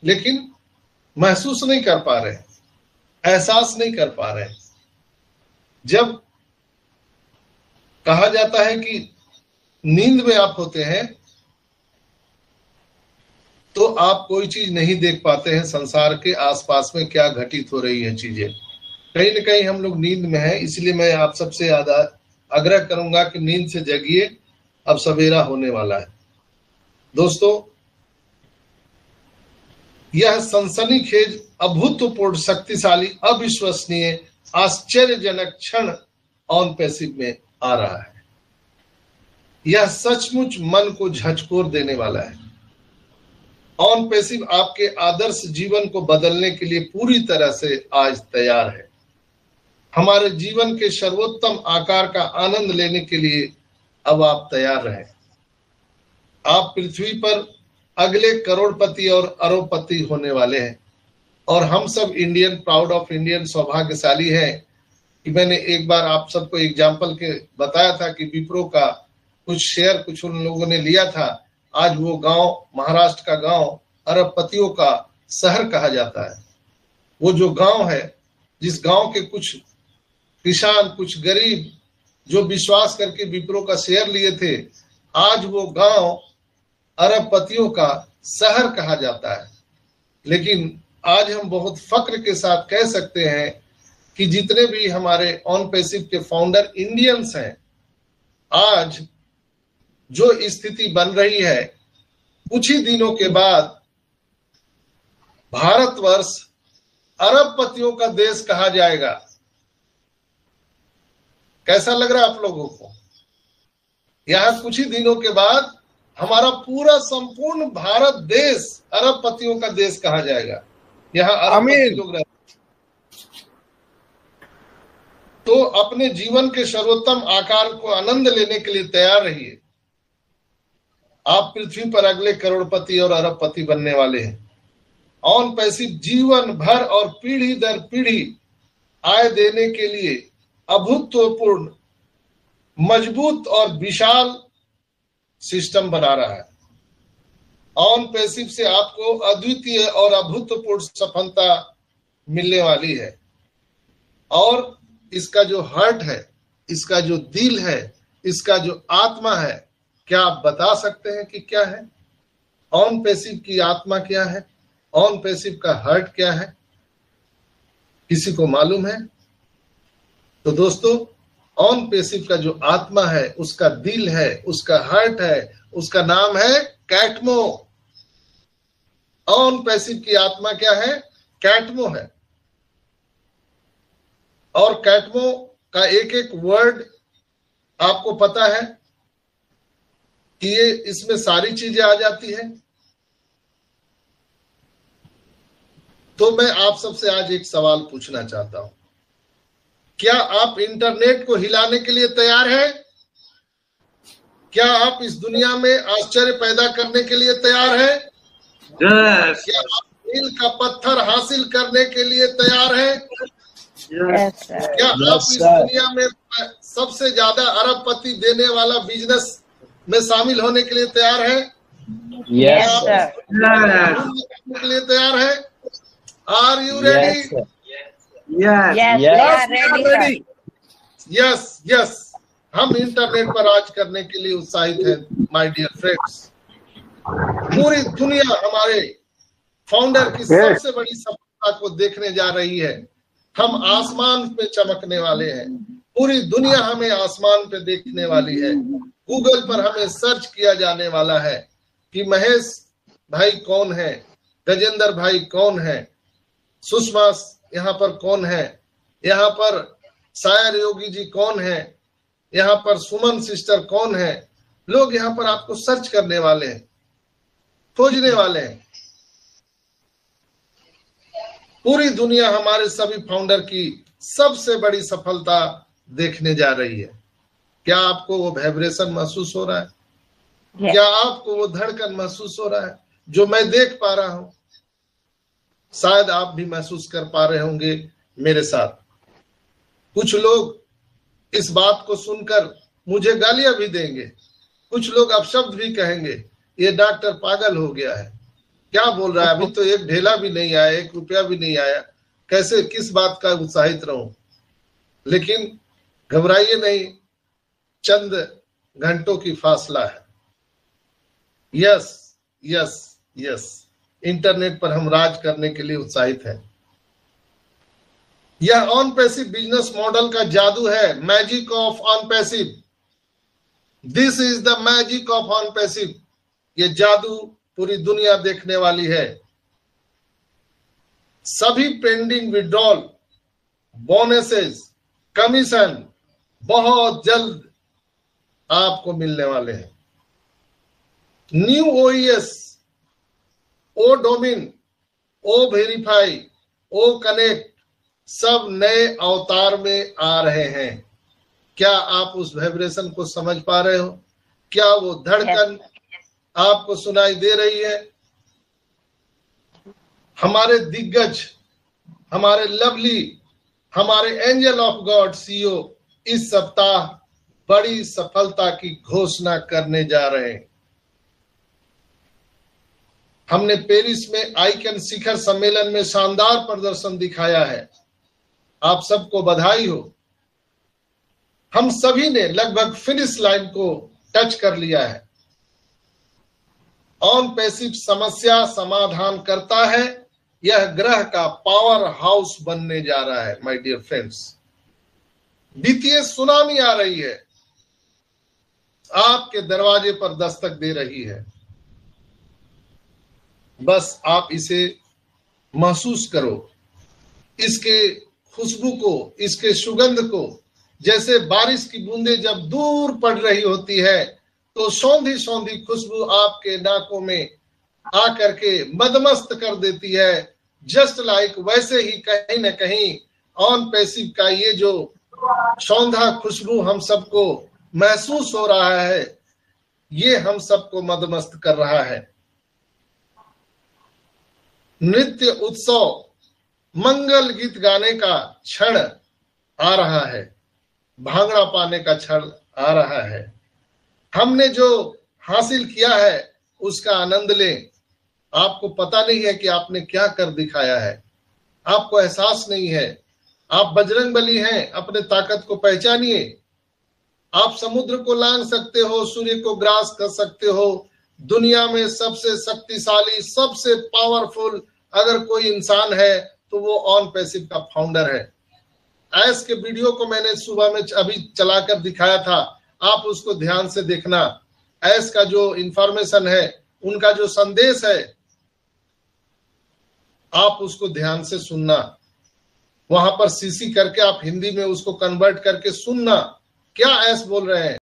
लेकिन महसूस नहीं कर पा रहे, एहसास नहीं कर पा रहे। जब कहा जाता है कि नींद में आप होते हैं तो आप कोई चीज नहीं देख पाते हैं, संसार के आसपास में क्या घटित हो रही है चीजें। कहीं न कहीं हम लोग नींद में हैं, इसलिए मैं आप सबसे आग्रह करूंगा कि नींद से जगिए, अब सवेरा होने वाला है। दोस्तों, यह सनसनीखेज, अभूतपूर्व, शक्तिशाली, अविश्वसनीय, आश्चर्यजनक क्षण ऑन पैसिव में आ रहा है। यह सचमुच मन को झकझोर देने वाला है। ऑन पैसिव आपके आदर्श जीवन को बदलने के लिए पूरी तरह से आज तैयार है। हमारे जीवन के सर्वोत्तम आकार का आनंद लेने के लिए अब आप तैयार रहें। आप पृथ्वी पर अगले करोड़पति और अरबपति होने वाले हैं और हम सब इंडियन, प्राउड ऑफ इंडियन, सौभाग्यशाली हैं कि मैंने एक बार आप सबको एग्जाम्पल के बताया था कि विप्रो का कुछ शेयर कुछ उन लोगों ने लिया था। आज वो गांव, महाराष्ट्र का गांव, अरबपतियों का शहर कहा जाता है। वो जो गांव है, जिस गांव के कुछ किसान, कुछ गरीब जो विश्वास करके विप्रो का शेयर लिए थे, आज वो गांव अरबपतियों का शहर कहा जाता है। लेकिन आज हम बहुत फक्र के साथ कह सकते हैं कि जितने भी हमारे ऑन पैसिव के फाउंडर इंडियंस हैं, आज जो स्थिति बन रही है, कुछ ही दिनों के बाद भारतवर्ष अरबपतियों का देश कहा जाएगा। कैसा लग रहा है आप लोगों को? यहां कुछ ही दिनों के बाद हमारा पूरा संपूर्ण भारत देश अरबपतियों का देश कहा जाएगा। यहाँ अरबपति लोग रहते। तो अपने जीवन के सर्वोत्तम आकार को आनंद लेने के लिए तैयार रहिए। आप पृथ्वी पर अगले करोड़पति और अरबपति बनने वाले हैं। ऑन पैसिव जीवन भर और पीढ़ी दर पीढ़ी आय देने के लिए अभूतपूर्व, मजबूत और विशाल सिस्टम बना रहा है। ऑन पैसिव से आपको अद्वितीय और अभूतपूर्व सफलता मिलने वाली है। और इसका जो हार्ट है, इसका जो दिल है, इसका जो आत्मा है, क्या आप बता सकते हैं कि क्या है? ऑन पैसिव की आत्मा क्या है? ऑन पैसिव का हार्ट क्या है? किसी को मालूम है? तो दोस्तों, ऑन पैसिव का जो आत्मा है, उसका दिल है, उसका हार्ट है, उसका नाम है कैटमो। ऑन पैसिव की आत्मा क्या है? कैटमो है। और कैटमो का एक एक वर्ड आपको पता है कि ये इसमें सारी चीजें आ जाती है। तो मैं आप सबसे आज एक सवाल पूछना चाहता हूं, क्या आप इंटरनेट को हिलाने के लिए तैयार हैं? क्या आप इस दुनिया में आश्चर्य पैदा करने के लिए तैयार हैं? Yes. क्या आप मील का पत्थर हासिल करने के लिए तैयार हैं? Yes. क्या आप इस दुनिया में सबसे ज्यादा अरबपति देने वाला बिजनेस में शामिल होने के लिए तैयार हैं? Yes. करने के लिए तैयार हैं? Are you ready? Yes. Yes yes, हम इंटरनेट पर आज करने के लिए उत्साहित हैं माय डियर फ्रेंड्स। पूरी दुनिया हमारे फाउंडर की सबसे बड़ी सफलता को देखने जा रही है। हम आसमान पे चमकने वाले हैं। पूरी दुनिया हमें आसमान पे देखने वाली है। गूगल पर हमें सर्च किया जाने वाला है कि महेश भाई कौन है, गजेंद्र भाई कौन है, सुषमा यहाँ पर कौन है, यहाँ पर शायर योगी जी कौन है, यहाँ पर सुमन सिस्टर कौन है। लोग यहाँ पर आपको सर्च करने वाले हैं, खोजने वाले हैं। पूरी दुनिया हमारे सभी फाउंडर की सबसे बड़ी सफलता देखने जा रही है। क्या आपको वो वाइब्रेशन महसूस हो रहा है? क्या आपको वो धड़कन महसूस हो रहा है जो मैं देख पा रहा हूं? शायद आप भी महसूस कर पा रहे होंगे मेरे साथ। कुछ लोग इस बात को सुनकर मुझे गालियां भी देंगे, कुछ लोग अपशब्द भी कहेंगे, ये डॉक्टर पागल हो गया है। क्या बोल रहा है? अभी तो एक ढेला भी नहीं आया, 1 रुपया भी नहीं आया, कैसे किस बात का उत्साहित रहूं? लेकिन घबराइए नहीं, चंद घंटों की फासला है। यस यस यस, इंटरनेट पर हम राज करने के लिए उत्साहित हैं। यह ऑन पैसिव बिजनेस मॉडल का जादू है, magic of on passive. This is the magic of on passive. ये जादू पूरी दुनिया देखने वाली है। सभी पेंडिंग विड्रॉल, बोनसेस, कमीशन बहुत जल्द आपको मिलने वाले हैं। न्यू ओईएस, ओ डोमिन, ओ वेरीफाई, ओ कनेक्ट सब नए अवतार में आ रहे हैं। क्या आप उस वाइब्रेशन को समझ पा रहे हो? क्या वो धड़कन आपको सुनाई दे रही है? हमारे दिग्गज, हमारे लवली, हमारे एंजल ऑफ गॉड सीईओ इस सप्ताह बड़ी सफलता की घोषणा करने जा रहे हैं। हमने पेरिस में आइकन शिखर सम्मेलन में शानदार प्रदर्शन दिखाया है। आप सबको बधाई हो। हम सभी ने लगभग फिनिश लाइन को टच कर लिया है। ऑन पैसिव समस्या समाधान करता है। यह ग्रह का पावर हाउस बनने जा रहा है। माय डियर फ्रेंड्स, वित्तीय सुनामी आ रही है, आपके दरवाजे पर दस्तक दे रही है। बस आप इसे महसूस करो, इसके खुशबू को, इसके सुगंध को। जैसे बारिश की बूंदें जब दूर पड़ रही होती है तो सौंधी सौंधी खुशबू आपके नाकों में आकर के मदमस्त कर देती है। जस्ट लाइक वैसे ही कहीं न कहीं ऑन पैसिव का ये जो सौंधा खुशबू हम सबको महसूस हो रहा है, ये हम सबको मदमस्त कर रहा है। नृत्य उत्सव, मंगल गीत गाने का क्षण आ रहा है, भांगड़ा पाने का क्षण आ रहा है। हमने जो हासिल किया है उसका आनंद लें। आपको पता नहीं है कि आपने क्या कर दिखाया है, आपको एहसास नहीं है। आप बजरंगबली हैं, अपने ताकत को पहचानिए। आप समुद्र को लांघ सकते हो, सूर्य को ग्रास कर सकते हो। दुनिया में सबसे शक्तिशाली, सबसे पावरफुल अगर कोई इंसान है तो वो ऑन पैसिव का फाउंडर है। ऐस के वीडियो को मैंने सुबह में अभी चलाकर दिखाया था, आप उसको ध्यान से देखना। ऐस का जो इंफॉर्मेशन है, उनका जो संदेश है, आप उसको ध्यान से सुनना। वहां पर सीसी करके आप हिंदी में उसको कन्वर्ट करके सुनना, क्या ऐस बोल रहे हैं।